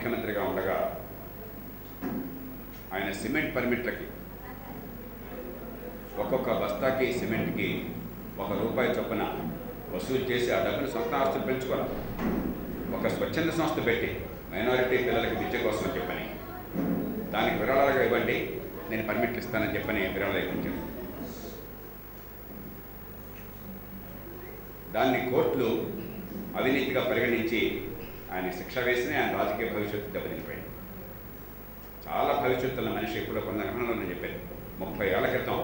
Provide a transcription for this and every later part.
ముఖ్యమంత్రిగా ఉండగా ఆయన సిమెంట్ పర్మిట్లకి ఒక్కొక్క బస్తాకి సిమెంట్కి ₹1 చొప్పున వసూలు చేసి ఆ డబ్బులు సొంత ఆస్తులు పెంచుకోవాలి. ఒక స్వచ్ఛంద సంస్థ పెట్టి మైనారిటీ పిల్లలకి విద్య కోసం చెప్పని దానికి విరాళాలుగా ఇవ్వండి, నేను పర్మిట్లు ఇస్తానని చెప్పని విరాళాలు ఇప్పించాడు. దాన్ని కోర్టులు అవినీతిగా పరిగణించి ఆయన శిక్ష వేసి ఆయన రాజకీయ భవిష్యత్తు దెబ్బతినిపోయింది. చాలా భవిష్యత్తున్న మనిషి ఇప్పుడు కొంత గమనంలో నేను చెప్పాను. 30 ఏళ్ల క్రితం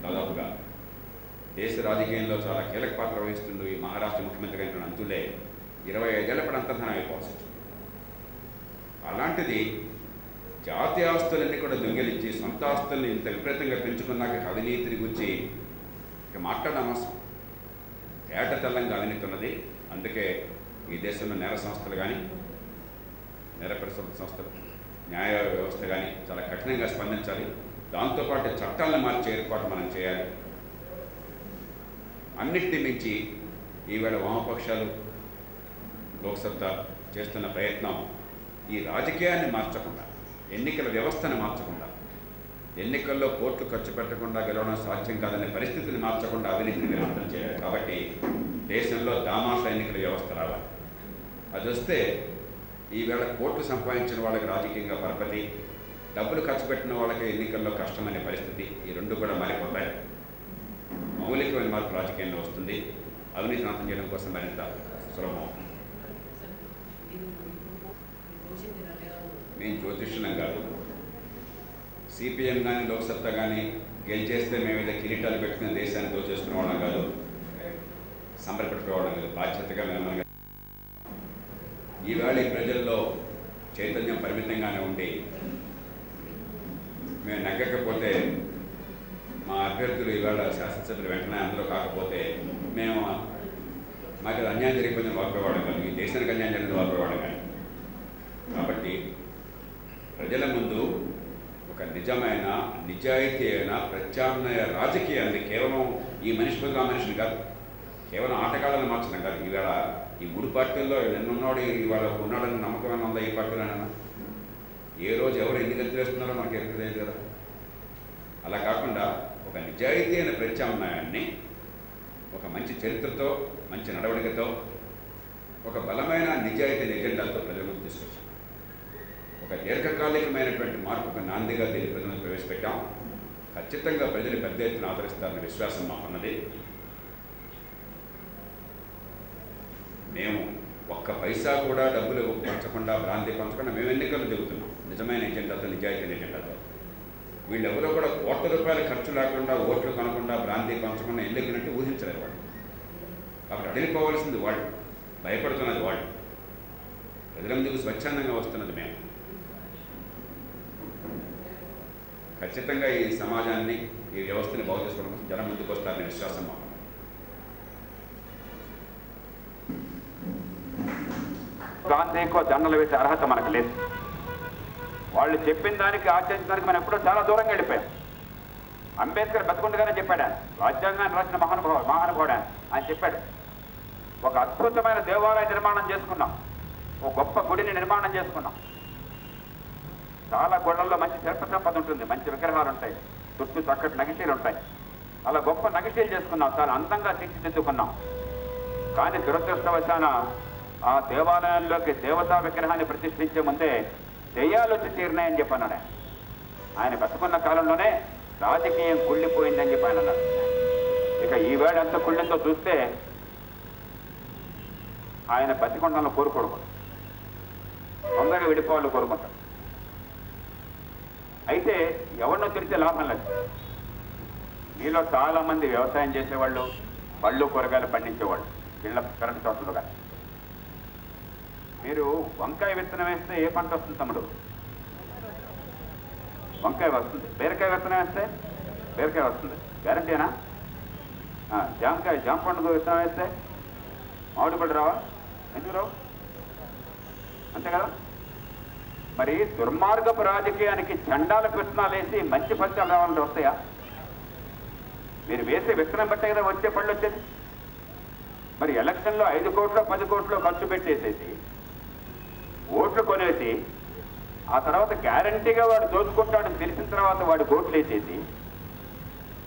దాదాపుగా దేశ రాజకీయంలో చాలా కీలక పాత్ర వహిస్తుంటూ ఈ మహారాష్ట్ర ముఖ్యమంత్రి అయిన అంతులే 25 ఏళ్ల పాటు అంతర్ధానం అయిపోవాల్సి వచ్చింది. అలాంటిది జాతీయ ఆస్తులన్నీ కూడా దొంగిలించి సొంత ఆస్తుల్ని ఇంత విపరీతంగా పెంచుకున్నాక అవినీతిని గురించి ఇక మాట్లాడడం అవసరం. తేట తెల్లంగా అవినీతి ఉన్నది. అందుకే ఈ దేశంలో నేర సంస్థలు కానీ నేర పరిశోధన సంస్థలు న్యాయ వ్యవస్థ కానీ చాలా కఠినంగా స్పందించాలి. దాంతోపాటు చట్టాలను మార్చే ఏర్పాటు మనం చేయాలి. అన్నిటినీ మించి ఈవేళ వామపక్షాలు లోక్సత్తా చేస్తున్న ప్రయత్నం ఈ రాజకీయాన్ని మార్చకుండా, ఎన్నికల వ్యవస్థను మార్చకుండా, ఎన్నికల్లో కోర్టు ఖర్చు పెట్టకుండా గెలవడం సాధ్యం కాదనే పరిస్థితిని మార్చకుండా అవినీతిని వినాశనం చేయాలి. కాబట్టి దేశంలో దామాష ఎన్నికల వ్యవస్థ రావాలి. అది వస్తే ఈవేళ కోట్లు సంపాదించిన వాళ్ళకి రాజకీయంగా పరపతి, డబ్బులు ఖర్చు పెట్టిన వాళ్ళకి ఎన్నికల్లో కష్టమనే పరిస్థితి, ఈ రెండు కూడా మారిపోతాయి. మౌలికమైన మార్పు రాజకీయంలో వస్తుంది. అవినీతిని అంతం చేయడం కోసం మరింత సులభం. మేము జ్యోతిష్యులం కాదు. సిపిఎం కానీ లోక్సత్తా కానీ గెలిచేస్తే మేము ఏదో కిరీటాలు పెట్టుకుని దేశాన్ని దోచేసుకునే వాళ్ళం కాదు, సంబరపెట్టుకోవడం కాదు. బాధ్యతగా మేము ఈవేళ ఈ ప్రజల్లో చైతన్యం పరిమితంగానే ఉండి మేము నెగ్గకపోతే, మా అభ్యర్థులు ఈవేళ శాసనసభ్యులు వెంటనే అందులో కాకపోతే మేము మాకు అన్యాయం జరిగిపోయిందని వాపోవాడం కాదు, ఈ దేశానికి అన్యాయం జరిగింది వాపోవాడం కానీ. కాబట్టి ప్రజల ముందు ఒక నిజమైన నిజాయితీ అయిన ప్రత్యామ్నాయ రాజకీయాన్ని కేవలం ఈ మనిషి బదులు ఆ మనిషిని కాదు, కేవలం ఆటగాళ్ళని మార్చడం కాదు. ఈవేళ ఈ 3 పార్టీల్లో ఎన్నున్నాడు ఇవాళ ఉన్నాడని నమ్మకమైన ఉందా ఈ పార్టీలోనైనా? ఏ రోజు ఎవరు ఎన్ని గంతులు వేస్తున్నారో మనకి ఎక్కడ తెలియదు కదా. అలా కాకుండా ఒక నిజాయితీ అయిన ప్రత్యామ్నాయాన్ని ఒక మంచి చరిత్రతో, మంచి నడవడికతో, ఒక బలమైన నిజాయితీ ఎజెండాతో ప్రజల ముందు తీసుకొచ్చాం. ఒక దీర్ఘకాలికమైనటువంటి మార్పు ఒక నాందిగా దీన్ని ప్రజలను ప్రవేశపెట్టాం. ఖచ్చితంగా ప్రజలు పెద్ద ఎత్తున ఆదరిస్తారన్న విశ్వాసం మాకున్నది. మేము ఒక్క పైసా కూడా డబ్బులు పంచకుండా, భ్రాంతి పంచకుండా మేము ఎన్నికలు దిగుతున్నాం నిజమైన ఎజెండాతో, నిజాయితీ ఎజెండాతో. వీళ్ళెవరో కూడా ₹1 ఖర్చు లేకుండా, ఓట్లు కొనకుండా, భ్రాంతి పంచకుండా ఎన్నికలంటే ఊహించలేరు వాళ్ళు. కాబట్టి అడిగిపోవలసింది వాళ్ళు, భయపడుతున్నది వాళ్ళు, ప్రజల ముందుకు స్వచ్ఛందంగా వస్తున్నది మేము. ఖచ్చితంగా ఈ సమాజాన్ని, ఈ వ్యవస్థని బాగు చేసుకోవడం కోసం జనం ముందుకు వస్తారనే విశ్వాసం మాకు. గాంధీకో దండలు వేసే అర్హత మనకు లేదు. వాళ్ళు చెప్పిన దానికి ఆచరించడానికి మనం ఎప్పుడో చాలా దూరంగా వెళ్ళిపోయాం. అంబేద్కర్ బతుకుండగానే చెప్పాడు, రాజ్యాంగాన్ని రాసిన మహానుభావుడు ఆయన చెప్పాడు, ఒక అద్భుతమైన దేవాలయ నిర్మాణం చేసుకున్నాం, ఒక గొప్ప గుడిని నిర్మాణం చేసుకున్నాం. చాలా గుళ్ళల్లో మంచి శిల్ప సంపద ఉంటుంది, మంచి విగ్రహాలు ఉంటాయి, చుట్టూ చక్కటి నగిషీలు ఉంటాయి. అలా గొప్ప నగిషీలు చేసుకున్నాం, చాలా అందంగా తీర్చిదిద్దుకున్నాం. కానీ దురదృష్టవశాన ఆ దేవాలయంలోకి దేవతా విగ్రహాన్ని ప్రతిష్ఠించే ముందే దెయ్యాలు వచ్చి తీరినాయని చెప్పాను. ఆయన బతుకున్న కాలంలోనే రాజకీయం కుళ్ళిపోయిందని చెప్పి ఆయన అన్నారు. ఇక ఈవేళ ఎంత కుళ్ళిందో చూస్తే ఆయన బతికొండలను కోరుకోడు, తొందరగా విడిపోవాలని కోరుకుంటారు. అయితే ఎవరినో తిరిగితే లాభం లేదు. మీలో చాలామంది వ్యవసాయం చేసేవాళ్ళు, పళ్ళు కూరగాయలు పండించేవాళ్ళు, ఇళ్ళ కరెంటు తోటలు కానీ. మీరు వంకాయ విత్తనం వేస్తే ఏ పంట వస్తుంది తమ్ముడు? వంకాయ వస్తుంది. బీరకాయ విత్తనం వేస్తే బీరకాయ వస్తుంది, గ్యారంటీనా? జామ పండు విత్తనం వేస్తే మామిడి పళ్ళు రావా? ఎందుకు రావు? అంతే కదా. మరి దుర్మార్గపు రాజకీయానికి చండాల విత్తనాలు వేసి మంచి ఫలితాలు రావాలంటే వస్తాయా? మీరు వేసే విత్తనం బట్టే కదా వచ్చే పళ్ళు వచ్చేది. మరి ఎలక్షన్లో 5 కోట్లు 10 కోట్లు ఖర్చు పెట్టేసేసి ఓట్లు కొనేసి ఆ తర్వాత గ్యారంటీగా వాడు దోచుకుంటాడని తెలిసిన తర్వాత వాడు ఓట్లు వేసేసి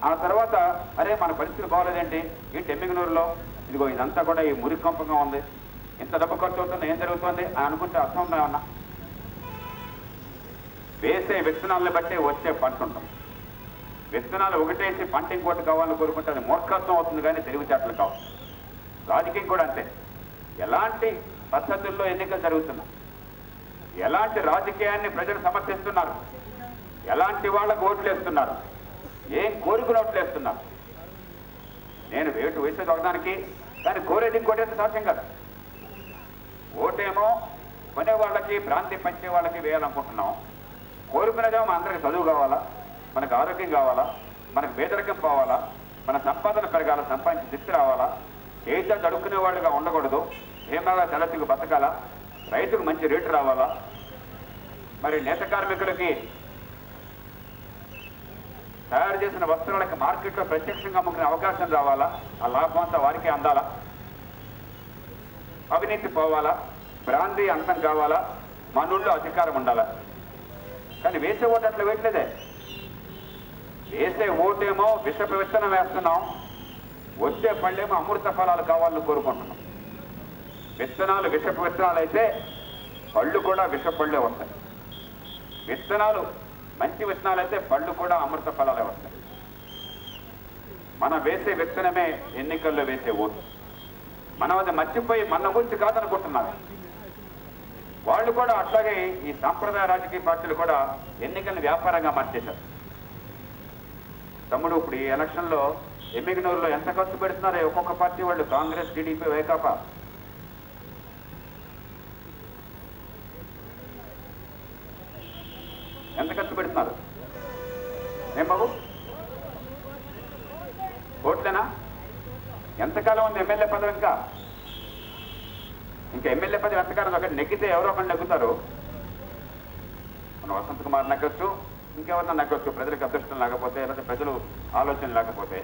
ఆ తర్వాత అరే మన పరిస్థితి బాగోలేదేంటి ఈ టెమ్మిగనూరులో ఇదిగో ఇదంతా కూడా ఈ మురికంపంగా ఉంది, ఇంత డబ్బు ఖర్చు అవుతుంది, ఏం జరుగుతుంది అని అనుకుంటే అర్థం ఉందా ఏమన్నా? వేసే విత్తనాలను బట్టి వచ్చే పంట ఉంటుంది. విత్తనాలు ఒకటేసి పంట ఇంకోటి కావాలని కోరుకుంటే అది మూర్ఖత్వం అవుతుంది, కానీ తెలివితేటలు కావు. రాజకీయం కూడా అంతే. ఎలాంటి పద్ధతుల్లో ఎన్నికలు జరుగుతున్నాయి, ఎలాంటి రాజకీయాన్ని ప్రజలు సమర్థిస్తున్నారు, ఎలాంటి వాళ్ళకు ఓట్లు వేస్తున్నారు, ఏం కోరుకుని ఓట్లు వేస్తున్నారు. నేను వేటు వేసేది ఒకదానికి, కానీ కోరేది ఇంకోటి సాధ్యం కదా. ఓటేమో కొనే వాళ్ళకి, భ్రాంతి పంచే వాళ్ళకి వేయాలనుకుంటున్నాం. కోరుకునేదేమో మన అందరికి చదువు కావాలా, మనకు ఆరోగ్యం కావాలా, మనకు పేదరికం పోవాలా, మన సంపాదన పెరగాల, సంపాదించి శక్తి రావాలా, చేతితో చదువుకునే వాళ్ళుగా ఉండకూడదు, ఏమన్నా తెల్లతికి బతకాలా, రైతుకు మంచి రేటు రావాలా, మరి నేత కార్మికులకి తయారు చేసిన వస్తువులకి మార్కెట్లో ప్రత్యక్షంగా అమ్ముకునే అవకాశం రావాలా, ఆ లాభం అంతా వారికి అందాలా, అవినీతి పోవాలా, భ్రాంతి అంతం కావాలా, మనూళ్ళో అధికారం ఉండాలా. కానీ వేసే ఓటు అట్లా వేయట్లేదే. వేసే ఓటేమో విషపు విత్తనం వేస్తున్నాం, వచ్చే పళ్ళేమో అమృత ఫలాలు కావాలని కోరుకుంటున్నాం. విత్తనాలు విషపు విత్తనాలు అయితే పళ్ళు కూడా విషపళ్ళే వస్తాయి. విత్తనాలు మంచి విత్తనాలు అయితే పళ్ళు కూడా అమృత ఫలాలే వస్తాయి. మనం వేసే విత్తనమే ఎన్నికల్లో వేసే ఓటు. మనం అది మర్చిపోయి మన గురించి కాదనుకుంటున్నారు. వాళ్ళు కూడా అట్లాగే ఈ సాంప్రదాయ రాజకీయ పార్టీలు కూడా ఎన్నికలను వ్యాపారంగా మార్చేశారు. తమ్ముడు, ఇప్పుడు ఈ ఎలక్షన్లో ఎమ్మిగనూరులో ఎంత ఖర్చు పెడుతున్నారో ఒక్కొక్క పార్టీ వాళ్ళు, కాంగ్రెస్, టీడీపీ, వైకాపా, ఎంత ఖర్చు పెడుతున్నారు? ఏం బాబు, ఓట్లేనా? ఎంతకాలం ఉంది ఎమ్మెల్యే పదవి? ఇంకా ఎమ్మెల్యే పదవి ఎంతకాలం? అక్కడ నెగ్గితే ఎవరో ఒకరు నెగ్గుతారు. మన వసంత్ కుమార్ నెగ్గొచ్చు, ఇంకెవరన్నా నెగ్గొచ్చు, ప్రజలకు అదృష్టం లేకపోతే, లేకపోతే ప్రజలు ఆలోచన లేకపోతే.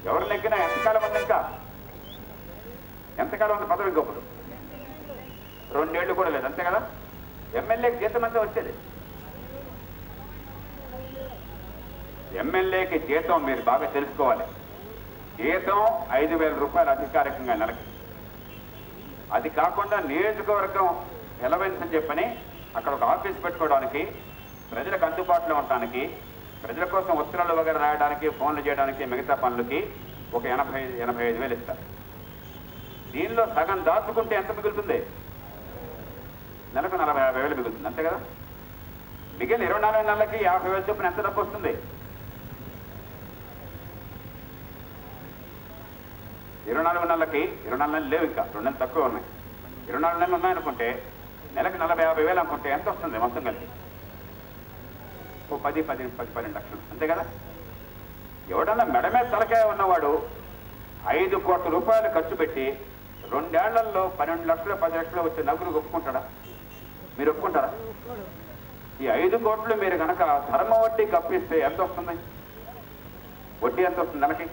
ఎవరు నెగ్గినా ఎంతకాలం ఉంది? ఇంకా ఎంతకాలం ఉంది పదవి? ఇంకొకరు 2 ఏళ్ళు కూడా లేదు, అంతే కదా. ఎమ్మెల్యేకి జీతం అంతా వచ్చేది. ఎమ్మెల్యేకి జీతం మీరు బాగా తెలుసుకోవాలి. జీతం 5,000 రూపాయలు అధికారికంగా నెలకి. అది కాకుండా నియోజకవర్గం ఎలవెన్స్ అని చెప్పని అక్కడ ఒక ఆఫీస్ పెట్టుకోవడానికి, ప్రజలకు అందుబాటులో ఉండటానికి, ప్రజల కోసం ఉత్తరాలు వగైరా రాయడానికి, ఫోన్లు చేయడానికి, మిగతా పనులకి ఒక 85,000 ఇస్తారు. దీనిలో సగం దాచుకుంటే ఎంత మిగులుతుంది? నెలకు 40,000 మిగులుతుంది, అంతే కదా. మిగిలిన 24 నెలలకి 50,000 చొప్పున ఎంత డబ్బు వస్తుంది? 24 నెలలకి 24 నెలలు లేవు, ఇంకా 2 నెలలు తక్కువ ఉన్నాయి. 24 నెలలు ఉన్నాయనుకుంటే నెలకు 40,000-50,000 అనుకుంటే ఎంత వస్తుంది మొత్తం కలిపి? ఓ 10-12 లక్షలు, అంతే కదా. ఎవడన్నా మెడమే తలకాయ ఉన్నవాడు 5 కోట్ల రూపాయలు ఖర్చు పెట్టి 2 ఏళ్లలో 12 లక్షలు 10 లక్షలు వచ్చే నలుగురు ఒప్పుకుంటాడా? మీరు ఒప్పుకుంటారా? ఈ 5 కోట్లు మీరు కనుక ధర్మ వడ్డీకి అప్పిస్తే ఎంత వస్తుంది? వడ్డీ ఎంత వస్తుంది నెలకి?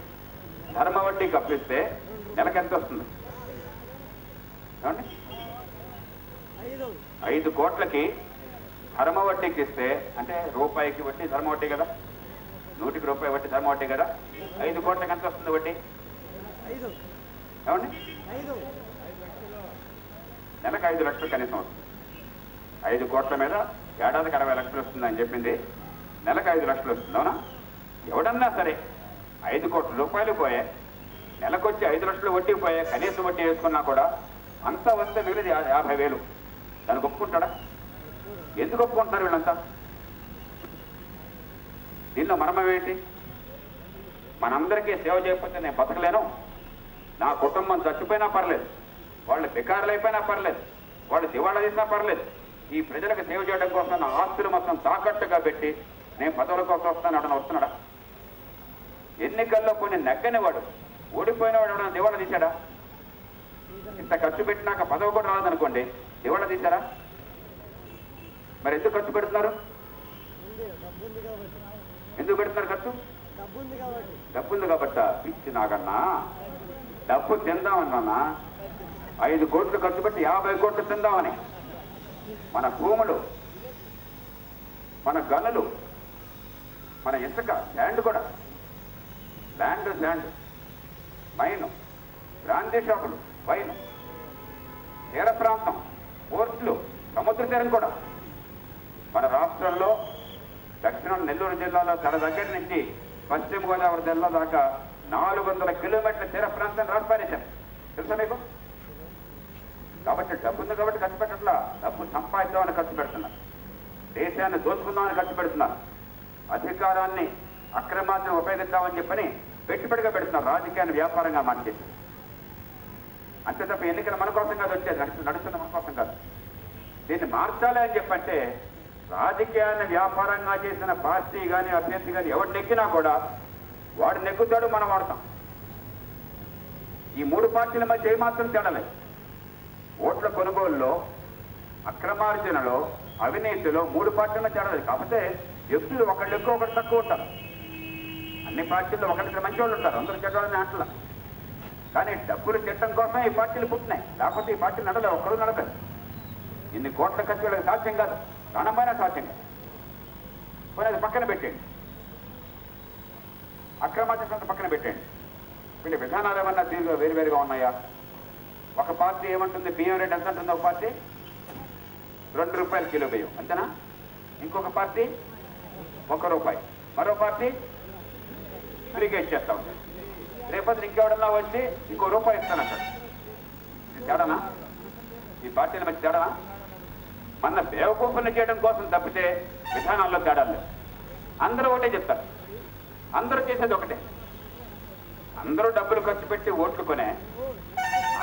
ధర్మ వడ్డీకి అప్పిస్తే నెలకి ఎంత వస్తుంది? ఏమండి? 5 కోట్లకి ధర్మ వడ్డీకి ఇస్తే అంటే రూపాయికి వడ్డీ ధర్మ వడ్డీ కదా, 100కి రూపాయి వడ్డీ ధర్మ వడ్డీ కదా. 5 కోట్లకి ఎంత వస్తుంది వడ్డీ? ఏమండి? నెలకు 5 లక్షలు కనీసం వస్తుంది. 5 కోట్ల మీద ఏడాదికి 60 లక్షలు వస్తుందని చెప్పింది, నెలకు 5 లక్షలు వస్తుంది. అవునా? ఎవడన్నా సరే 5 కోట్ల రూపాయలు పోయే, నెలకొచ్చి 5 లక్షలు వడ్డీ పోయే, కనీసం వడ్డీ వేసుకున్నా కూడా అంతా వస్తే మిగిలిది 50,000. దానికి ఒప్పుకుంటాడా? ఎందుకు ఒప్పుకుంటున్నారు వీళ్ళంతా? దీనిలో మర్మం ఏంటి? మనందరికీ సేవ చేయకపోతే నేను బతకలేను, నా కుటుంబం చచ్చిపోయినా పర్లేదు, వాళ్ళు బికారులైపోయినా పర్లేదు, వాళ్ళు దివాళా చేసినా పర్లేదు, ఈ ప్రజలకు సేవ చేయడం కోసం నా ఆస్తులు మొత్తం తాకట్టుగా పెట్టి నేను పదవుల కోసం వస్తాను వస్తున్నాడా? ఎన్నికల్లో కొన్ని నెగ్గని వాడు, ఓడిపోయిన వాడు ఎవడన్నా దివాళా తీశాడా? ఇంత ఖర్చు పెట్టినాక పదవి కూడా రాదనుకోండి, దివాళా తీశారా? మరి ఎందుకు ఖర్చు పెడుతున్నారు? ఎందుకు పెడుతున్నారు ఖర్చు? డబ్బు ఉంది కాబట్టా? పిచ్చి నాకన్నా, డబ్బు తిందామన్నా 5 కోట్లు ఖర్చు పెట్టి 50 కోట్లు తిందామని. మన భూములు, మన గనులు, మన ఇసుక, ల్యాండ్ కూడా, ల్యాండ్, మైను, బ్రాందీ షాపులు, వైను, తీర ప్రాంతం, పోర్టులు, సముద్ర తీరం కూడా. మన రాష్ట్రంలో దక్షిణం నెల్లూరు జిల్లాలో తన దగ్గర నుంచి పశ్చిమ గోదావరి జిల్లా దాకా 400 కిలోమీటర్ల తీర ప్రాంతం రాసిపారేశారు. తెలుసా మీకు? కాబట్టి డబ్బు ఉంది కాబట్టి ఖర్చు పెట్టట్లా, డబ్బు సంపాదిద్దామని ఖర్చు పెడుతున్నారు, దేశాన్ని దోచుకుందామని ఖర్చు పెడుతున్నారు, అధికారాన్ని అక్రమాన్ని ఉపయోగిద్దామని చెప్పని పెట్టుబడిగా పెడుతున్నారు, రాజకీయాన్ని వ్యాపారంగా మార్చేసి. అంతే తప్ప ఎన్నికలు మన కోసం కాదు వచ్చేది, నడుస్తున్న మన కోసం కాదు. దీన్ని మార్చాలి అని చెప్పంటే రాజకీయాన్ని వ్యాపారంగా చేసిన పార్టీ కానీ అభ్యర్థి కానీ ఎవరు నెగ్గినా కూడా వాడు నెగ్గుతాడు, మనం వాడతాం. ఈ 3 పార్టీల మధ్య ఏమాత్రం తేడలేదు. ఓట్ల కొనుగోలులో, అక్రమార్జనలో, అవినీతిలో 3 పార్టీల తేడలేదు. కాకపోతే వ్యక్తులు ఒకళ్ళు ఎక్కువ ఒకటి తక్కువ ఉంటారు. అన్ని పార్టీల్లో ఒకరికి మంచి వాళ్ళు ఉంటారు, అందరూ చెడ్డవాళ్ళని అంటలా. కానీ డబ్బులు చెట్టం కోసం ఈ పార్టీలు పుట్టినాయి, లేకపోతే ఈ పార్టీలు నడలే, ఒక్కరు నడపరు. ఇన్ని కోట్ల ఖర్చు వాళ్ళకి సాధ్యం కాదు, ప్రాణమైన సాధ్యం కాదు. పోనీ అది పక్కన పెట్టండి, అక్రమార్జన పక్కన పెట్టండి. వీళ్ళ విధానాలు ఏమన్నా దీనిలో వేరువేరుగా ఉన్నాయా? ఒక పార్టీ ఏమంటుంది, బియ్యం రేట్ ఎంత ఉంటుంది? ఒక పార్టీ ₹2 కిలో బియ్యం, అంతేనా? ఇంకొక పార్టీ ₹1, మరో పార్టీ ఫ్రీగా ఇచ్చేస్తా ఉంటారు. రేపొద్దు ఇంకెవడన్నా వచ్చి ఇంకో రూపాయి ఇస్తానంటాడు. ఇది తేడానా? ఈ పార్టీల మధ్య తేడానా? మన బేవకూపుల్ని చేయడం కోసం తప్పితే విధానాల్లో తేడాలు లేవు. అందరూ ఒకటే చెప్తారు, అందరూ చేసేది ఒకటే. అందరూ డబ్బులు ఖర్చు పెట్టి ఓట్లు కొనే,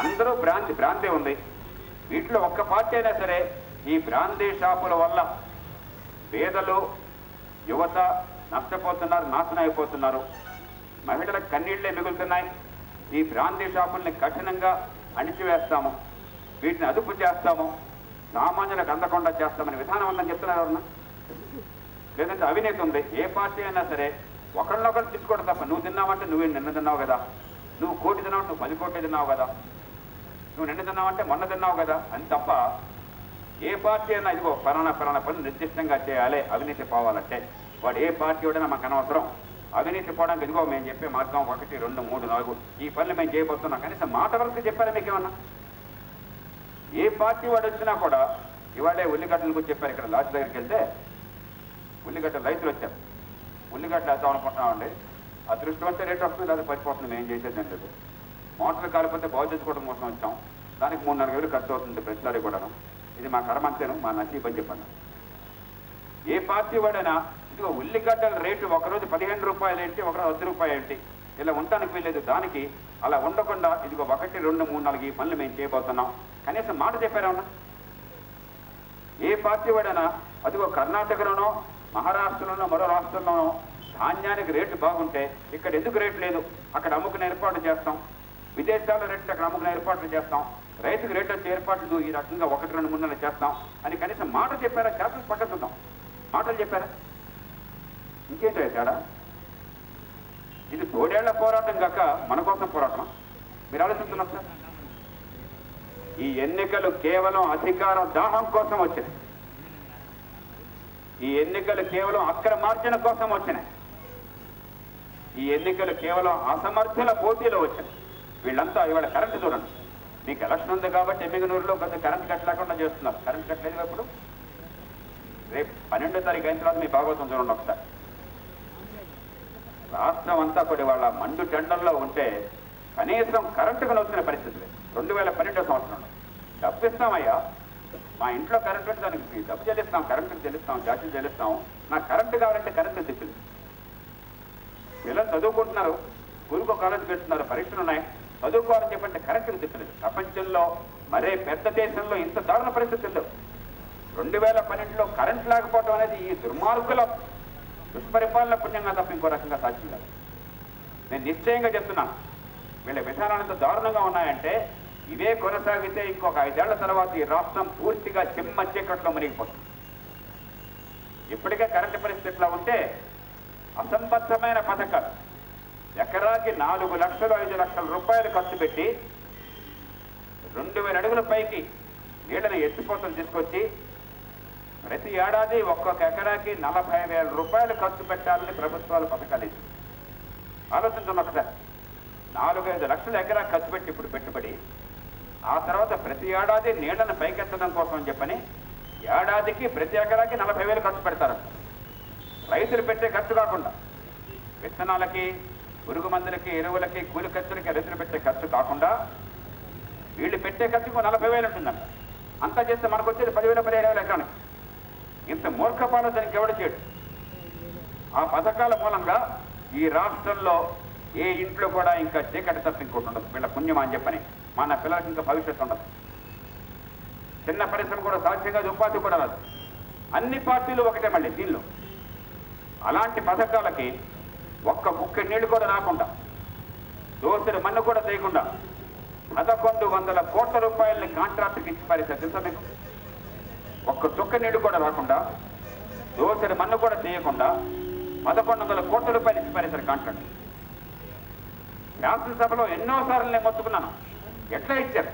అందరూ భ్రాంతి ఉంది. వీటిలో ఒక్క పార్టీ అయినా సరే ఈ బ్రాందీ షాపుల వల్ల పేదలు, యువత నష్టపోతున్నారు, నాశనం అయిపోతున్నారు, మహిళలకు కన్నీళ్లే మిగులుతున్నాయి. ఈ బ్రాందీ షాపుల్ని కఠినంగా అణిచివేస్తాము, వీటిని అదుపు చేస్తాము, సామాన్యులకు అందకుండా చేస్తామని విధానం ఉందని చెప్తున్నారు ఎవరన్నా? లేదంటే అవినీతి ఉంది. ఏ పార్టీ అయినా సరే ఒకరినొకరు తిట్టుకోవడం తప్ప, నువ్వు తిన్నావంటే నువ్వే నిన్న తిన్నావు కదా, నువ్వు 1 కోటి తిన్నావు, నువ్వు 10 కోట్లు తిన్నావు కదా, నువ్వు నిన్న తిన్నావంటే మొన్న తిన్నావు కదా అని తప్ప ఏ పార్టీ అయినా ఇదిగో పలానా పనులు నిర్దిష్టంగా చేయాలి అవినీతి పోవాలంటే. వాడు ఏ పార్టీ వాడైనా మాకు అనవసరం. అవినీతి పోవడానికి ఇదిగో మేము చెప్పే మార్గం 1, 2, 3, 4 ఈ పనులు మేము చేయబోతున్నాం. కనీసం మాట వరకు చెప్పారా మీకేమన్నా? ఏ పార్టీ వాడు వచ్చినా కూడా ఇవాళే ఉల్లిగడ్డల గురించి చెప్పారు. ఇక్కడ లాడ్జ్ దగ్గరికి వెళ్తే ఉల్లిగడ్డలు రైతులు వచ్చారు, ఉల్లిగడ్డలు వేద్దాం అనుకుంటున్నామండి. అదృష్టవంతే రేట్ వస్తుంది, అది పడిపోతుంది, మేము చేసేది ఏం లేదు. మోటార్ కాలిపోతే బాగు చేసుకోవడం కోసం వచ్చాం, దానికి 3-4 వేలు ఖర్చు అవుతుంది ప్రతిసారి కూడా. ఇది మా కర్మంతేను, మా నసీబ్ అని చెప్పాను. ఏ పార్టీ వాడైనా ఇదిగో ఉల్లిగడ్డల రేటు ఒకరోజు ₹15 ఏంటి, ఒకరోజు ₹10 ఏంటి, ఇలా ఉండటానికి వీల్లేదు. దానికి అలా ఉండకుండా ఇదిగో 1, 2, 3, 4 ఈ పనులు మేము చేయబోతున్నాం. కనీసం మాట చెప్పారేమన్నా? ఏ పార్టీ వాడైనా అదిగో కర్ణాటకలోనో, మహారాష్ట్రలోనో, మరో రాష్ట్రంలోనో ధాన్యానికి రేటు బాగుంటే ఇక్కడ ఎందుకు రేటు లేదు, అక్కడ అమ్ముకునే ఏర్పాటు చేస్తాం, విదేశాల్లో రేట్లు అక్కడ అమ్ముకునే ఏర్పాట్లు చేస్తాం, రైతుకు రేటు వచ్చే ఏర్పాట్లు ఈ రకంగా 1, 2, 3 నెలలు చేస్తాం అని కనీసం మాట చెప్పారా? చేతలు పక్కన మాటలు చెప్పారా? ఇంకేంటో తేడా? ఇది తోడేళ్ల పోరాటం కాక మన కోసం పోరాటం. మీరు ఆలోచిస్తున్నారు సార్, ఈ ఎన్నికలు కేవలం అధికార దాహం కోసం వచ్చినాయి. ఈ ఎన్నికలు కేవలం అక్రమార్జన కోసం వచ్చినాయి. ఈ ఎన్నికలు కేవలం అసమర్థుల పోటీలో వచ్చాయి. వీళ్ళంతా ఇవాళ కరెంటు చూడండి, మీకు ఎలక్షన్ ఉంది కాబట్టి ఎమ్మిగనూరులో కొంచెం కరెంటు కట్ లేకుండా చేస్తున్నారు. కరెంటు కట్ లేదు ఇప్పుడు. రేపు 12వ తారీఖు అయిన తర్వాత మీ భాగవతం చూడండి ఒకసారి. రాష్ట్రం అంతా కూడా వాళ్ళ మండు టెండర్లో ఉంటే కనీసం కరెంటుకు వచ్చిన పరిస్థితి లేదు. 2012వ సంవత్సరంలో డబ్బిస్తామయ్యా, మా ఇంట్లో కరెంటు ఉంటే దానికి డబ్బు చెల్లిస్తాం, కరెంటుకు చెల్లిస్తాం, ఛార్జీలు చెల్లిస్తాం, నాకు కరెంటు కావాలంటే కరెంటు తిప్పింది. పిల్లలు చదువుకుంటున్నారు, స్కూల్కో కాలేజీ పెడుతున్నారు, పరీక్షలు ఉన్నాయి, చదువుకోవాలని చెప్పంటే కరెంటుకు తిప్పలేదు. ప్రపంచంలో మరే పెద్ద దేశంలో ఇంత దారుణ పరిస్థితి లేవు. 2012లో కరెంట్ లేకపోవడం అనేది ఈ దుర్మార్గుల దుష్పరిపాలన పుణ్యంగా తప్ప ఇంకో రకంగా సాధ్యం కాదు. నేను నిశ్చయంగా చెప్తున్నాను, వీళ్ళ విధానాలు ఎంత దారుణంగా ఉన్నాయంటే ఇవే కొనసాగితే ఇంకొక 5 ఏళ్ల తర్వాత ఈ రాష్ట్రం పూర్తిగా చిమ్మ చీకట్లో మునిగిపోతుంది. ఇప్పటికే కరెంటు పరిస్థితిలో ఉంటే అసంబద్ధమైన పథకాలు, ఎకరాకి 4 లక్షలు 5 లక్షల రూపాయలు ఖర్చు పెట్టి 2000 అడుగుల పైకి నీళ్ళని ఎత్తిపోతలు తీసుకొచ్చి ప్రతి ఏడాది ఒక్కొక్క ఎకరాకి 40,000 రూపాయలు ఖర్చు పెట్టాలని ప్రభుత్వాలు పథకాలు ఇచ్చింది. ఆలోచించండి ఒకసారి. 4-5 లక్షల ఎకరా ఖర్చు పెట్టి ఇప్పుడు పెట్టుబడి, ఆ తర్వాత ప్రతి ఏడాది నీళ్లను పైకెత్తడం కోసం చెప్పని ఏడాదికి ప్రతి ఎకరాకి 40,000 ఖర్చు పెడతారు. రైతులు పెట్టే ఖర్చు కాకుండా విత్తనాలకి, పురుగు మందులకి, ఎరువులకి, కూలి ఖర్చులకి రైతులు పెట్టే ఖర్చు కాకుండా వీళ్ళు పెట్టే ఖర్చుకు 40,000 ఉంటుందంట. అంతా చేస్తే మనకు వచ్చేది 10,000-15,000 ఎకరానికి. ఇంత మూర్ఖపాలు దానికి ఎవడు చేయడు. ఆ పథకాల మూలంగా ఈ రాష్ట్రంలో ఏ ఇంట్లో కూడా ఇంకా చీకటి తప్ప ఇంకోటి ఉండదు. వీళ్ళ పుణ్యం అని చెప్పని మన పిల్లలకి ఇంకా భవిష్యత్తు ఉండదు. చిన్న పరిశ్రమ కూడా సాధ్యంగా ఉపాధి కూడా రాదు. అన్ని పార్టీలు ఒకటే మళ్ళీ దీనిలో. అలాంటి పథకాలకి ఒక్క ముక్క నీళ్లు కూడా రాకుండా, దోసెడు మన్ను కూడా చేయకుండా 1,100 కోట్ల రూపాయలని కాంట్రాక్ట్కి ఇచ్చి పారేశారు. తెలుసా మీకు? ఒక్క చుక్క నీళ్లు కూడా రాకుండా, దోసెడు మన్ను కూడా చేయకుండా 1,100 కోట్ల రూపాయలు ఇచ్చి పారేశారు కాంట్రాక్ట్. శాసనసభలో ఎన్నోసార్లు నేను మొత్తుకున్నాను, ఎట్లా ఇచ్చారు,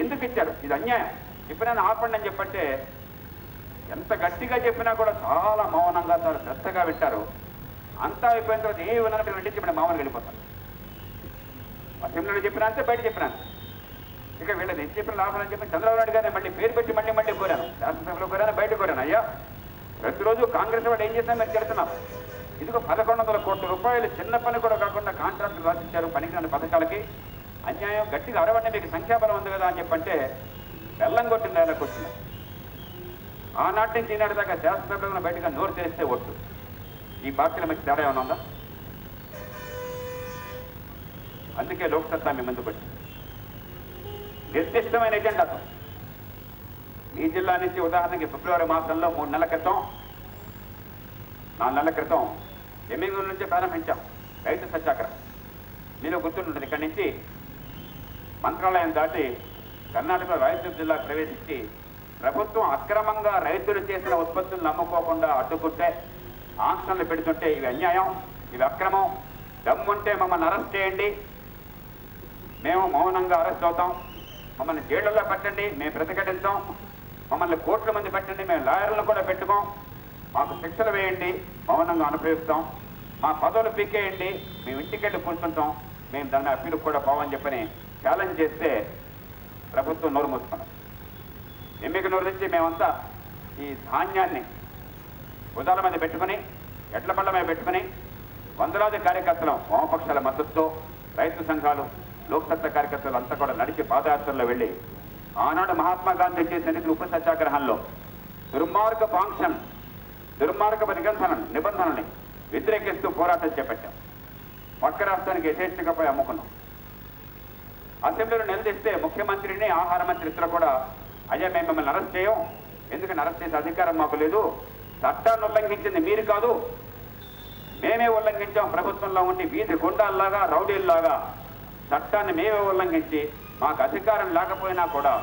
ఎందుకు ఇచ్చారు, ఇది అన్యాయం, చెప్పినా ఆపండి అని చెప్పంటే ఎంత గట్టిగా చెప్పినా కూడా చాలా మౌనంగా, చాలా శ్రద్ధగా వింటారు. అంతా అయిపోయిన తర్వాత ఏ ఉన్నట్టు వెంటనే చెప్పిన మౌనం వెళ్ళిపోతారు. అసెంబ్లీలో చెప్పినా అంతే, బయట చెప్పినా అంతే. ఇక వీళ్ళని ఎంత చెప్పిన లాభం అని చెప్పి చంద్రబాబు నాయుడు గారిని మళ్ళీ పేరు పెట్టి మళ్ళీ కోరాను. శాసనసభలో కోరాను, బయట కోరాను. అయ్యా, ప్రతిరోజు కాంగ్రెస్ వాడు ఏం చేసినా మీరు చెడుతున్నారు. ఇదిగో 1,100 కోట్ల రూపాయలు చిన్న పని కూడా కాకుండా కాంట్రాక్టులు రాసిచ్చారు పనికిరాని పథకాలకి. అన్యాయం, గట్టిగా అరవండి, మీకు సంఖ్యాబలం ఉంది కదా అని చెప్పంటే బెల్లం కొట్టింది ఆయన కూర్చున్నారు. ఆనాటి నుంచి ఈనాటి దాకా శాసనసభలో బయటగా నోరు తెరిస్తే ఒట్టు. ఈ పార్టీల మధ్య తేడా ఏమైనా ఉందా? అందుకే లోక్సత్తా మీ ముందుకు వచ్చింది నిర్దిష్టమైన ఎజెండాతో. ఈ జిల్లా నుంచి ఉదాహరణకి ఫిబ్రవరి మాసంలో 3 నెలల క్రితం, 4 నెలల క్రితం ఎమ్మిగూరు నుంచి ప్రారంభించాం రైతు సత్యాగ్రహం. మీరు గుర్తుంటుంది, ఇక్కడి నుంచి మంత్రాలయం దాటి కర్ణాటకలో రాయచూరు జిల్లా ప్రవేశించి ప్రభుత్వం అక్రమంగా రైతులు చేసిన ఉత్పత్తులను నమ్ముకోకుండా అడ్డుకుంటే, ఆంక్షలు పెడుతుంటే ఇవి అన్యాయం, ఇవి అక్రమం, దమ్ముంటే మమ్మల్ని అరెస్ట్ చేయండి, మేము మౌనంగా అరెస్ట్ అవుతాం, మమ్మల్ని జైళ్లలో పెట్టండి, మేము ప్రతిఘటిస్తాం, మమ్మల్ని కోట్ల మంది పెట్టండి, మేము లాయర్లను కూడా పెట్టుకోం, మాకు శిక్షలు వేయండి, మౌనంగా అనుభవిస్తాం, మా పదవులు పీకేయండి, మేము ఇంటికెళ్ళి కూర్చుంటాం, మేము దాన్ని అప్పీలు కూడా పోవని చెప్పని ఛాలెంజ్ చేస్తే ప్రభుత్వం నోరు మూసుకున్నాం. ఎమ్మికనూరు నుంచి మేమంతా ఈ ధాన్యాన్ని ఉదాల మీద పెట్టుకుని, ఎడ్ల బండ్ల మీద పెట్టుకుని వందలాది కార్యకర్తలు, వామపక్షాల మద్దతుతో రైతు సంఘాలు, లోక్సత్తా కార్యకర్తలు అంతా కూడా నడిచి పాదయాత్రలో వెళ్ళి ఆనాడు మహాత్మా గాంధీ చేసిన ఉప్పు సత్యాగ్రహంలో దుర్మార్గపు ఆంక్షను, దుర్మార్గపు నిబంధనల్ని వ్యతిరేకిస్తూ పోరాటం చేపట్టాం. పక్క రాష్ట్రానికి యథేచ్ఛగా పోయి అమ్ముకున్నాం. అసెంబ్లీలో నిలదీస్తే ముఖ్యమంత్రిని, ఆహార మంత్రి ఇద్దరు కూడా అయ్యా మేము మిమ్మల్ని అరెస్ట్ చేయం, ఎందుకంటే అరెస్ట్ చేసే అధికారం మాకు లేదు, చట్టాన్ని ఉల్లంఘించింది మీరు కాదు, మేమే ఉల్లంఘించాం, ప్రభుత్వంలో ఉండి వీధి గుండాల్లాగా, రౌడీల్లాగా చట్టాన్ని మేమే ఉల్లంఘించి మాకు అధికారం లేకపోయినా కూడా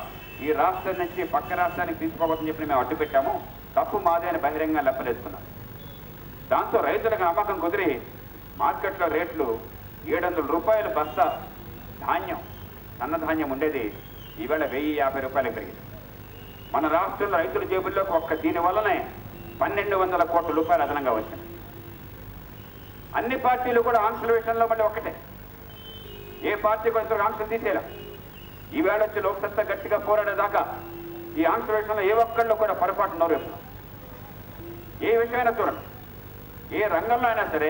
ఈ రాష్ట్రం నుంచి పక్క రాష్ట్రానికి తీసుకోవద్దని చెప్పి మేము అడ్డుపెట్టాము, తప్పు మాదే అని బహిరంగ లెప్పలేసుకున్నాం. దాంతో రైతులకు నమ్మకం కుదిరి మార్కెట్లో రేట్లు 700 రూపాయలు బస్తా ధాన్యం, సన్నధాన్యం ఉండేది ఈవేళ 1,050 రూపాయలు పెరిగింది. మన రాష్ట్రంలో రైతుల జేబుల్లోకి ఒక్క దీనివల్లనే 1,200 కోట్ల రూపాయలు అదనంగా వచ్చింది. అన్ని పార్టీలు కూడా ఆంక్షల విషయంలో మళ్ళీ ఒక్కటే, ఏ పార్టీ కొంచెం ఆంక్షలు తీసేలా. ఈవేళ వచ్చి లోక్సత్తా గట్టిగా పోరాడేదాకా ఈ ఆంక్షల విషయంలో ఏ ఒక్కళ్ళు కూడా పొరపాటు నోరు వేస్తున్నారు. ఏ విషయమైనా చూడండి, ఏ రంగంలో అయినా సరే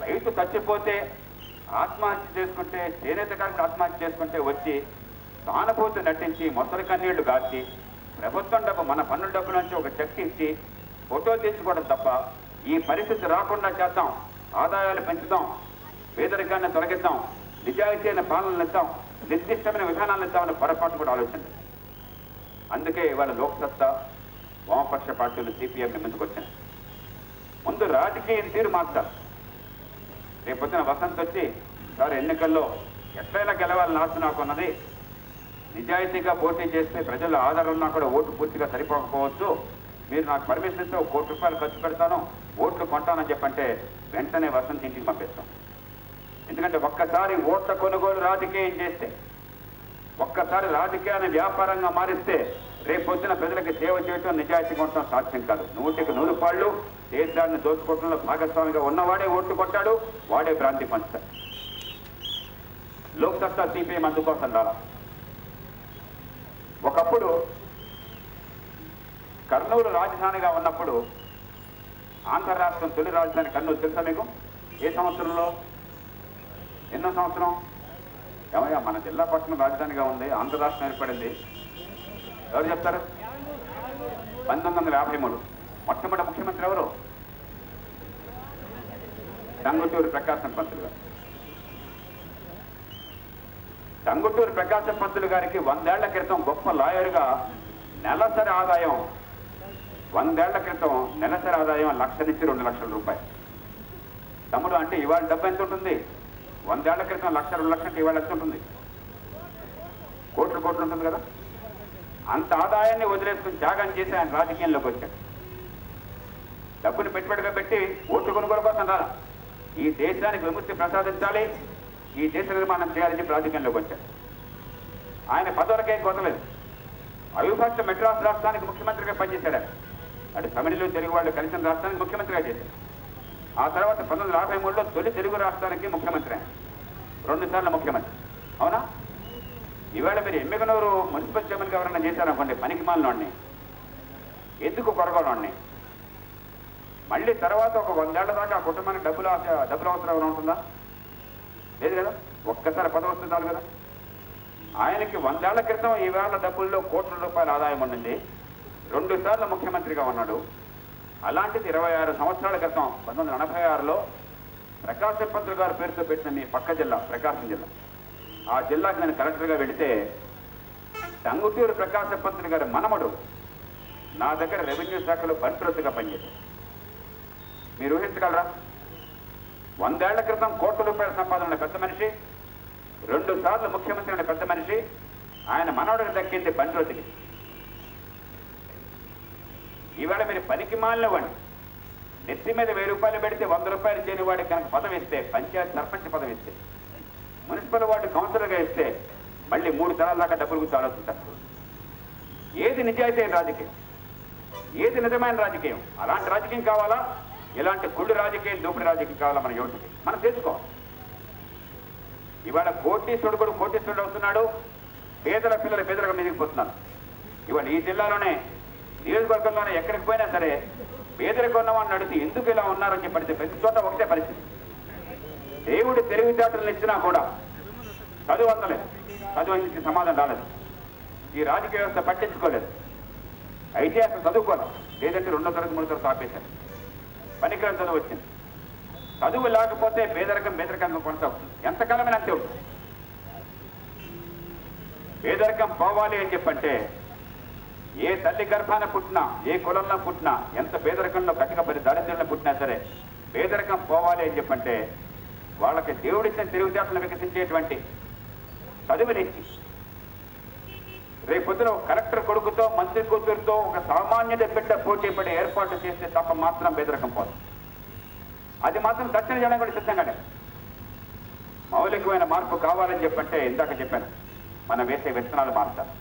రైతు చచ్చిపోతే, ఆత్మహత్య చేసుకుంటే, చేనేత కార్మికులు ఆత్మహత్య చేసుకుంటే వచ్చి సానుభూతి నటించి మొసలి కన్నీళ్లు గార్చి ప్రభుత్వం డబ్బు, మన పన్నుల డబ్బు నుంచి ఒక చెక్ ఇచ్చి ఫోటో తీసుకోవడం తప్ప ఈ పరిస్థితి రాకుండా చేద్దాం, ఆదాయాలు పెంచుదాం, పేదరికాన్ని తొలగిద్దాం, నిజాయితీ అయిన పాలనలు ఇద్దాం, నిర్దిష్టమైన విధానాలను ఇద్దామని పొరపాటు కూడా ఆలోచన. అందుకే ఇవాళ లోక్సత్తా, వామపక్ష పార్టీలు, సిపిఎంని ముందుకు వచ్చాయి. ముందు రాజకీయం తీరు మార్చాలి. రేపొద్దున వసంత్ వచ్చి సార్ ఎన్నికల్లో ఎట్లయినా గెలవాలని ఆశ నాకున్నది, నిజాయితీగా పోటీ చేస్తే ప్రజల ఆధారం ఉన్నా కూడా ఓటు పూర్తిగా సరిపోకపోవచ్చు, మీరు నాకు పర్మిషన్ ఇస్తే 1 కోటి రూపాయలు ఖర్చు పెడతాను, ఓట్లు కొంటానని చెప్పంటే వెంటనే వసంత్ ఇంటికి పంపిస్తాం. ఎందుకంటే ఒక్కసారి ఓట్ల కొనుగోలు రాజకీయం చేస్తే, ఒక్కసారి రాజకీయాన్ని వ్యాపారంగా మారిస్తే రేపు పొద్దున ప్రజలకు సేవ చేయటం, నిజాయితీగా ఉండటం సాధ్యం కాదు. 100కి 100 దేశాన్ని దోచుకోవడంలో భాగస్వామిగా ఉన్నవాడే ఓట్లు కొట్టాడు, వాడే భ్రాంతి పంచుతాడు. లోక్సత్తా సిపిఎం అందుకోసం రాలా. ఒకప్పుడు కర్నూలు రాజధానిగా ఉన్నప్పుడు ఆంధ్ర రాష్ట్రం తొలి రాజధాని కర్నూలు తెలుసా మీకు? ఏ సంవత్సరంలో? ఎన్నో సంవత్సరం? ఏమయ్యా, మన జిల్లా పట్టణం రాజధానిగా ఉంది, ఆంధ్ర రాష్ట్రం ఏర్పడింది. ఎవరు చెప్తారు? 1953. మొట్టమొదటి ముఖ్యమంత్రి ఎవరు? టంగుటూరి ప్రకాశం పంతులు గారు. టంగుటూరి ప్రకాశం పంతులు గారికి 100 ఏళ్ల క్రితం గొప్ప లాయర్గా నెలసరి ఆదాయం 100 ఏళ్ల క్రితం నెలసరి ఆదాయం 1,00,000 నుంచి 2 లక్షల రూపాయలు. తమ్ముడు, అంటే ఇవాళ డబ్బు ఎంత ఉంటుంది? 100 ఏళ్ల క్రితం 1,00,000 2 లక్షలు అంటే ఇవాళ ఎంత ఉంటుంది? కోట్లు ఉంటుంది కదా. అంత ఆదాయాన్ని వదిలేసుకుని త్యాగం చేసి ఆయన రాజకీయంలోకి వచ్చాడు. డబ్బుని పెట్టుబడిగా పెట్టి ఓట్లు కొనుగోలు కోసం రాలా. ఈ దేశానికి విముక్తి ప్రసాదించాలి, ఈ దేశ నిర్మాణం చేయాలని చెప్పి రాజకీయంలోకి వచ్చాడు. ఆయన పదవులకేం కొనలేదు. అవిభక్త మెడ్రాస్ రాష్ట్రానికి ముఖ్యమంత్రిగా పనిచేశాడు. అటు తమిళులు, తెలుగు వాళ్ళు కలిసిన రాష్ట్రానికి ముఖ్యమంత్రిగా చేశాడు. ఆ తర్వాత 1953లో తొలి తెలుగు రాష్ట్రానికి ముఖ్యమంత్రి ఆయన. 2 సార్లు ముఖ్యమంత్రి. అవునా? ఈవేళ మీరు ఎమ్మిగనూరు మున్సిపల్ చైర్మన్గా ఎవరైనా చేశారనుకోండి, పనికిమాలినోడిని, ఎందుకు కొరగోనోడిని. మళ్ళీ తర్వాత ఒక 100 ఏళ్ల దాకా ఆ కుటుంబానికి డబ్బులు అవసరం ఏమైనా ఉంటుందా? లేదు కదా. ఒక్కసారి పదవి వస్తుంది చాలు కదా. ఆయనకి 100 ఏళ్ల క్రితం ఈవేళ డబ్బుల్లో కోట్ల రూపాయల ఆదాయం ఉండింది. 2 సార్లు ముఖ్యమంత్రిగా ఉన్నాడు. అలాంటిది 26 సంవత్సరాల క్రితం 1986లో ప్రకాశం పంతులు గారి పేరుతో పెట్టిన మీ పక్క జిల్లా ప్రకాశం జిల్లా, ఆ జిల్లాకి నేను కలెక్టర్గా వెళితే టంగుటూరి ప్రకాశం పంతులు గారి మనమడు నా దగ్గర రెవెన్యూ శాఖలో పరిప్రతిగా పనిచేశారు. మీరు ఊహించగలరా? 100 ఏళ్ల క్రితం కోట్ల రూపాయల సంపాదన ఉన్న పెద్ద మనిషి, 2 సార్లు ముఖ్యమంత్రి అయిన పెద్ద మనిషి, ఆయన మనవడికి దక్కింది పంచవతికి. ఈవేళ మీరు పనికి మాలినవాడిని నెత్తి మీద 1000 రూపాయలు పెడితే 100 రూపాయలు చేయని వాడికి కనుక పదవి ఇస్తే, పంచాయతీ సర్పంచ్ పదవి ఇస్తే, మున్సిపల్ వార్డు కౌన్సిలర్గా ఇస్తే మళ్ళీ 3 తరాల దాకా డబ్బులు గురించి ఆలోచిస్తారు. ఏది నిజాయితీ అయిన రాజకీయం? ఏది నిజమైన రాజకీయం? అలాంటి రాజకీయం కావాలా? ఇలాంటి కుళ్ళు రాజకీయం, దోపిడి రాజకీయం కావాలా మన యువతకి? మనం తెలుసుకోవాలి. ఇవాళ కోటీశ్వరుడు కూడా కోటీశ్వరుడు అవుతున్నాడు, పేదల పిల్లలు పేదలుగా మిగిలిపోతున్నారు. ఇవాళ ఈ జిల్లాలోనే, నియోజకవర్గంలోనే ఎక్కడికి పోయినా సరే పేదరికం ఉన్నవాడిని అడిగితే ఎందుకు ఇలా ఉన్నారని చెప్పడితే ప్రతి చోట ఒకటే పరిస్థితి. దేవుడి తెలివితేటలను ఇచ్చినా కూడా చదువు అందలేదు, చదువు అందించి సమాధానం రాలేదు. ఈ రాజకీయ వ్యవస్థ పట్టించుకోలేదు. అయితే అసలు చదువుకోలేదు, లేదంటే 2వ తరగతి 3వ తరగతి ఆపేశారు. పనికిరాని చదువు వచ్చింది. చదువు లేకపోతే పేదరికంగా కొనసాగుతుంది. ఎంతకాలమైనా అంతే ఉంటుంది. పేదరికం పోవాలి అని చెప్పంటే ఏ తల్లి గర్భాన పుట్టినా, ఏ కులంలో పుట్టినా, ఎంత పేదరికంలో కట్టుకబడి దారిద్ర్యంలో పుట్టినా సరే పేదరికం పోవాలి అని చెప్పంటే వాళ్ళకి దేవుడిచ్చిన తెలివితేటలను వికసించేటువంటి చదువునిచ్చి రేపొద్దున కలెక్టర్ కొడుకుతో, మంత్రి కూతురుతో ఒక సామాన్యుడి బిడ్డ పోటీ పడి ఏర్పాటు చేస్తే తప్ప మాత్రం పేదరికం పోదు. అది మాత్రం దక్షిణ చేయడం కూడా సిద్ధంగానే. మౌలికమైన మార్పు కావాలని చెప్పంటే ఇందాక చెప్పాను, మనం వేసే విత్తనాలు మార్చాలి.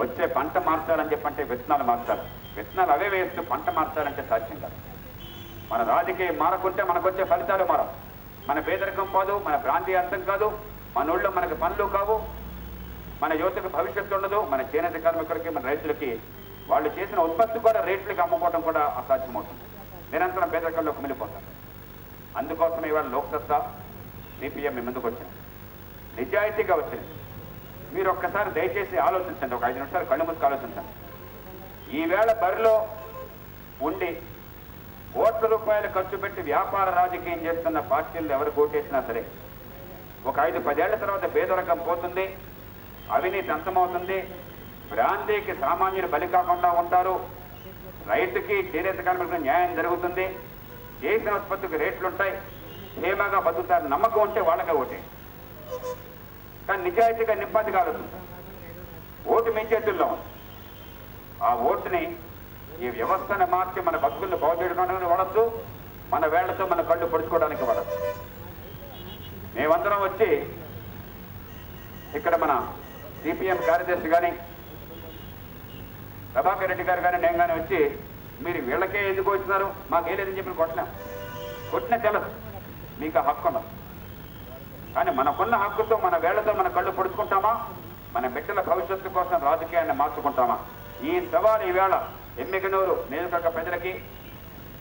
వచ్చే పంట మార్చాలని చెప్పంటే విత్తనాలు మార్చాలి. విత్తనాలు అవే వేస్తూ పంట మార్చాలంటే సాధ్యం కాదు. మన రాజకీయం మారకుంటే మనకు వచ్చే ఫలితాలు మారవు. మన పేదరికం పోదు, మన భ్రాంతి అర్థం కాదు, మన ఊళ్ళో మనకు పనులు కావు, మన యువతకు భవిష్యత్తు ఉండదు, మన చేనేత కార్మికులకి, మన రైతులకి వాళ్ళు చేసిన ఉత్పత్తి కూడా రేట్లకి అమ్ముకోవడం కూడా అసాధ్యమవుతుంది. నిరంతరం పేదరికంలో కుమిలిపోతారు. అందుకోసం ఇవాళ లోక్సత్తా సిపిఎం మీ ముందుకు వచ్చింది, నిజాయితీగా వచ్చింది. మీరు ఒక్కసారి దయచేసి ఆలోచించండి, ఒక 5 నిమిషాలు కళ్ళు మూసుకు ఆలోచించండి. ఈవేళ బరిలో ఉండి కోట్ల రూపాయలు ఖర్చు పెట్టి వ్యాపార రాజకీయం చేస్తున్న పార్టీలు ఎవరు ఓటేసినా సరే ఒక 5-10 ఏళ్ల తర్వాత పేదరికం పోతుంది, అవినీతి అంతమవుతుంది, భ్రాంతికి సామాన్యులు బలి కాకుండా ఉంటారు, రైతుకి, చేనేత కార్మికులకు న్యాయం జరుగుతుంది, చేసిన ఉత్పత్తికి రేట్లుంటాయి, క్షేమంగా బతుకుతారు. నమ్మకం ఉంటే వాళ్ళకే ఓటే. కానీ నిజాయితీగా నింపాదిగా ఆలోచించారు. ఓటు మీ చేతుల్లో ఉంది. ఆ ఓటుని ఈ వ్యవస్థను మార్చి మన బతుకులను బాగు చేయడానికి వాడచ్చు, మన వేళ్లతో మన కళ్ళు పొడుచుకోవడానికి వాడచ్చు. మేమందరం వచ్చి ఇక్కడ మన సిపిఎం కార్యదర్శి కానీ, ప్రభాకర్ రెడ్డి గారు కానీ నేను కానీ వచ్చి మీరు వీళ్ళకే ఎందుకు వచ్చినారు మాకే లేదని చెప్పి కొట్టిన తెలదు, మీకు ఆ హక్కు ఉన్నది. కానీ మనకున్న హక్కుతో మన వేళ్లతో మన కళ్ళు పొడుచుకుంటామా, మన బిడ్డల భవిష్యత్తు కోసం రాజకీయాన్ని మార్చుకుంటామా? ఈ సవాలు ఈవేళ ఎమ్మిగనూరు నియోజకవర్గ ప్రజలకి,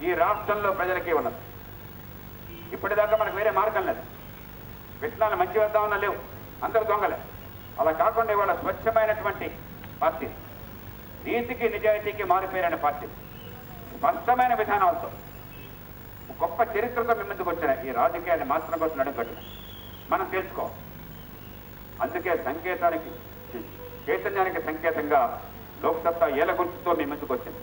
ఈ రాష్ట్రంలో ప్రజలకి ఉన్నది. ఇప్పటిదాకా మనకు వేరే మార్గం లేదు. విత్తనాలు మంచి వేద్దామన్నా లేవు, అందరూ దొంగలే. అలా కాకుండా ఇవాళ స్వచ్ఛమైనటువంటి పార్టీ, నీతికి నిజాయితీకి మారిపోయిన పార్టీ, స్పష్టమైన విధానాలతో, గొప్ప చరిత్రతో మీ ముందుకు వచ్చిన ఈ రాజకీయాన్ని మార్చడం కోసం నడుకట్టు మనం తెలుసుకోవాలి. అందుకే సంకేతానికి, చైతన్యానికి సంకేతంగా లోక్సత్తా ఏల గుర్తుతో మీ ముందుకు వచ్చింది.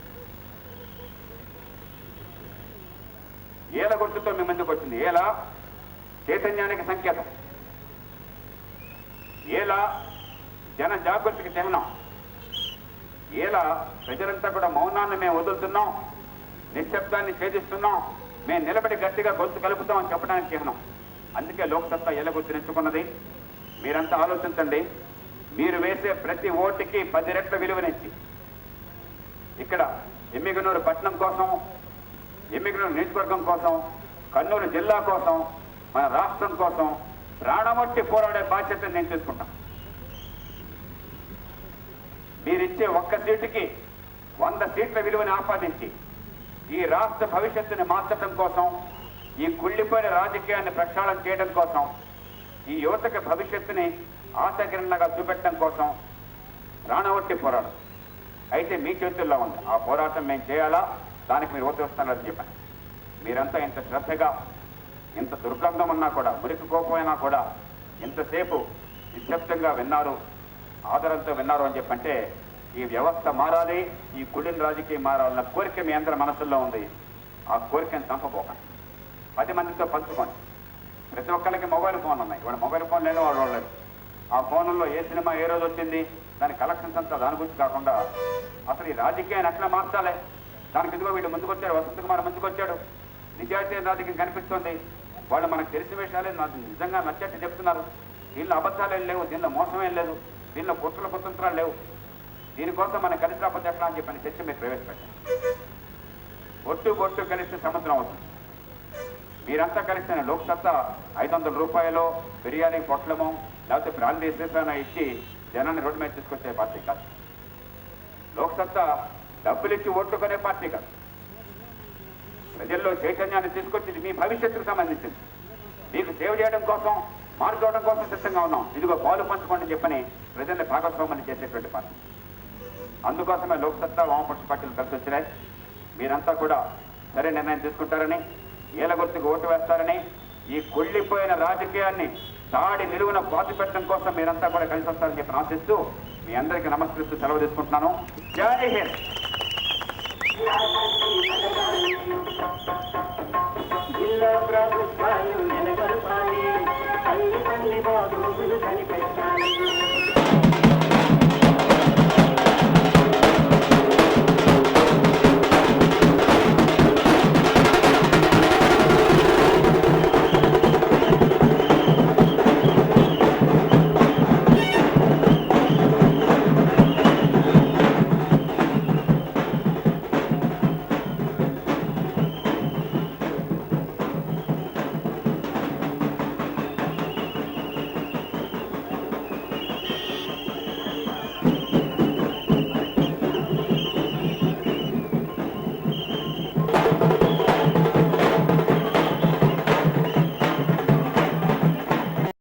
ఏల గుర్తుతో మీ ముందుకు వచ్చింది. ఏల చైతన్యానికి సంకేతం, ఏల జన జాగృతికి చిహ్నం, ఏల ప్రజలంతా కూడా మౌనాన్ని మేము వదులుతున్నాం, నిశ్శబ్దాన్ని ఛేదిస్తున్నాం, మేము నిలబడి గట్టిగా గొంతు కలుపుతాం అని చెప్పడానికి చిహ్నం. అందుకే లోక్సత్తా ఏల గుర్తుని ఎంచుకున్నది. మీరంతా ఆలోచించండి. మీరు వేసే ప్రతి ఓటుకి 10 రెట్ల విలువనిచ్చి ఇక్కడ ఎమ్మిగనూరు పట్టణం కోసం, ఎమ్మిగనూరు నియోజకవర్గం కోసం, కర్నూలు జిల్లా కోసం, మన రాష్ట్రం కోసం ప్రాణమొట్టి పోరాడే బాధ్యతను నేను తీసుకుంటాను. మీరిచ్చే ఒక్క సీటుకి 100 సీట్ల విలువని ఆపాదించి ఈ రాష్ట్ర భవిష్యత్తుని మార్చడం కోసం, ఈ కుళ్ళిపోయిన రాజకీయాన్ని ప్రక్షాళన చేయడం కోసం, ఈ యువతకి భవిష్యత్తుని ఆశాకిరణంగా చూపెట్టడం కోసం ప్రాణవట్టి పోరాటం అయితే మీ చేతుల్లో ఉంది. ఆ పోరాటం మేము చేయాలా, దానికి మీరు ఓటు వస్తున్నారని చెప్పాను. మీరంతా ఇంత శ్రద్ధగా, ఇంత దుర్గంధం ఉన్నా కూడా, మురికి కోపమైనా కూడా ఇంతసేపు నిశ్శబ్దంగా విన్నారు, ఆదరంతో విన్నారు అని చెప్పంటే ఈ వ్యవస్థ మారాలి, ఈ కుళ్ళిన రాజకీయం మారాలన్న కోరిక మీ అందరి మనసుల్లో ఉంది. ఆ కోరికను చంపబోకండి, 10 మందితో పంచుకోండి. ప్రతి ఒక్కరికి మొబైల్ ఫోన్ ఉన్నాయి. ఇవాళ మొబైల్ ఫోన్ లేని వాళ్ళు లేదు. ఆ ఫోన్లో ఏ సినిమా ఏ రోజు వచ్చింది, దాని కలెక్షన్స్ అంతా దాని గురించి కాకుండా అసలు ఈ రాజకీయాన్ని ఎట్లా మార్చాలి, దానికి ఇదిగో వీళ్ళు ముందుకొచ్చాడు, వసంత్ కుమార్ ముందుకొచ్చాడు, నిజాయితీ రాజకీయం కనిపిస్తుంది. వాళ్ళు మనకు తెలిసిన విషయాలే నిజంగా నచ్చట్టు చెప్తున్నారు. దీనిలో అబద్ధాలు ఏం లేవు, దీనిలో మోసం ఏం లేదు, దీనిలో కుట్రల కుతంత్రాలు లేవు. దీనికోసం మనం కలిసి రాకపోతే ఎట్లా అని చెప్పని చర్చ మీరు ప్రవేశపెట్టారు. బొట్టు కలిస్తే సముద్రం అవుతుంది. మీరంతా కలిసిన లోక్సత్తా 500 రూపాయలు బిర్యానీ పొట్లము లేకపోతే బ్రాండీ సీసాన ఇచ్చి జనాన్ని రోడ్డు మీద తీసుకొచ్చే పార్టీ కాదు. లోక్సత్తా డబ్బులు ఇచ్చి ఓట్లు కొనే పార్టీ కాదు. ప్రజల్లో చైతన్యాన్ని తీసుకొచ్చి మీ భవిష్యత్తుకు సంబంధించింది. మీకు సేవ చేయడం కోసం, మార్చుకోవడం కోసం సిద్ధంగా ఉన్నాం. ఇదిగో పాలు పంచుకోండి చెప్పని ప్రజల్ని భాగస్వామ్యాన్ని చేసేటువంటి పార్టీ. అందుకోసమే లోక్సత్తా వామపక్ష పార్టీలు కలిసి వచ్చినాయి. మీరంతా కూడా సరే నిర్ణయం తీసుకుంటారని, ఏల గుర్తుకు ఓటు వేస్తారని, ఈ కుళ్ళిపోయిన రాజకీయాన్ని తాడి నిలువున పాతి పెట్టడం కోసం మీరంతా కూడా కలిసి వస్తారని చెప్పి ఆశిస్తూ మీ అందరికీ నమస్కరిస్తూ సెలవు తీసుకుంటున్నాను. జై హింద్.